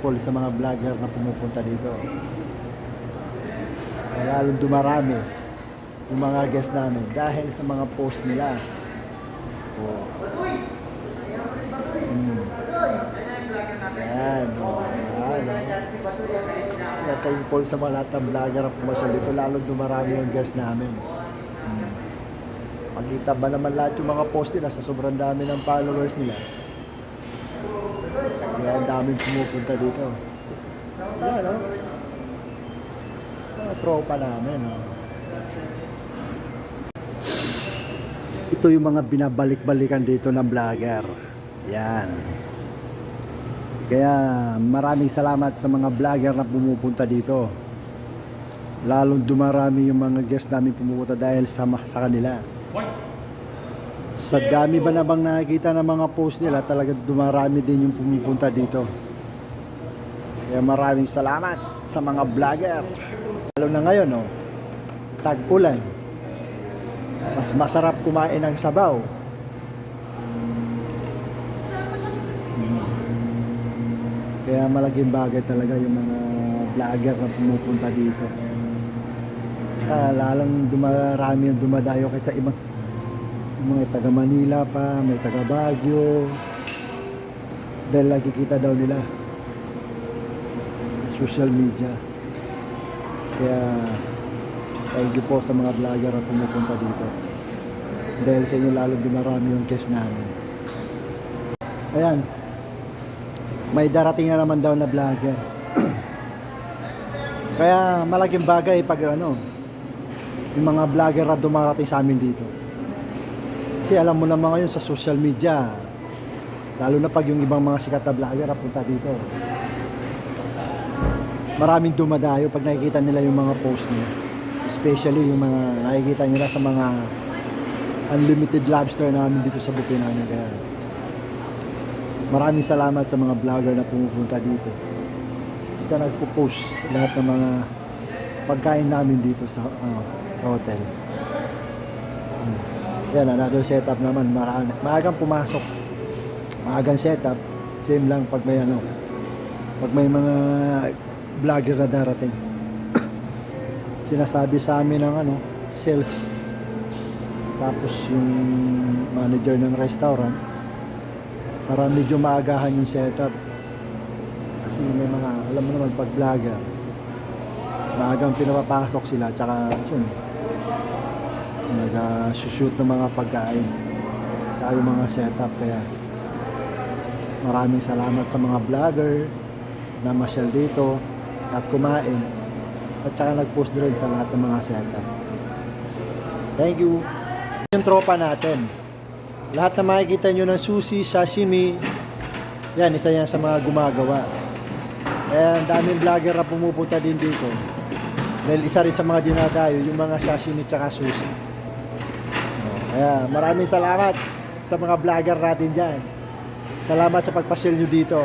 thankful sa mga vlogger na pumupunta dito. Lalong dumarami yung mga guest namin dahil sa mga post nila. Oh. Yan. Yan. Kaya thankful sa mga lahat ng vlogger na pumasal dito. Lalong dumarami yung guest namin. Pagkita ba naman lahat yung mga post nila sa sobrang dami ng followers nila. Kaya ang daming pumupunta dito. Yan, no? Mga tropa namin, no? Ito yung mga binabalik-balikan dito ng vlogger. Yan. Kaya maraming salamat sa mga vlogger na pumupunta dito. Lalong dumarami yung mga guest namin pumupunta dahil sa kanila. Sa dami ba na bang nakikita ng mga post nila, talagang dumarami din yung pumupunta dito. Kaya maraming salamat sa mga vlogger. Lalo na ngayon, no? Tag-ulan. Mas masarap kumain ng sabaw. Kaya malaking bagay talaga yung mga vlogger na pumupunta dito. Tsaka lalong dumarami yung dumadayo kahit sa ibang mga taga Manila pa, may taga Baguio. Dahil nakikita daw nila social media. Kaya thank you po sa mga vlogger na pumupunta dito. Dahil sa inyo lalo dumarami yung guest namin. Ayan. May darating na naman daw na vlogger. Kaya malaking bagay pag yung mga vlogger na dumarating sa amin dito. Kasi alam mo naman ngayon sa social media, lalo na pag yung ibang mga sikat na vlogger na punta dito, maraming dumadayo pag nakikita nila yung mga post nila. Especially yung mga nakikita nila sa mga unlimited lobster namin dito sa buffet namin. Kaya maraming salamat sa mga vlogger na pumupunta dito. Ito nagpo-post lahat ng mga pagkain namin dito sa hotel. Yan, another setup naman. Maagang pumasok. Maagang setup. Same lang pag may mga vlogger na darating. Sinasabi sa amin ng sales. Tapos yung manager ng restaurant para medyo maagahan yung setup. Kasi may mga, alam mo naman pag vlogger, maagang pinapapasok sila. Tsaka yun, nag-shoot ng mga pagkain tayo mga setup. Kaya maraming salamat sa mga vlogger na masyal dito at kumain at saka nag-post rin sa lahat ng mga setup. Thank you. Yung tropa natin, lahat na makikita nyo ng sushi, sashimi, yan, isa yan sa mga gumagawa. Kaya ang daming vlogger na pumupunta din dito dahil isa rin sa mga dinadayo yung mga sashimi tsaka sushi. Kaya maraming salamat sa mga vlogger natin dyan. Salamat sa pagpasyal nyo dito.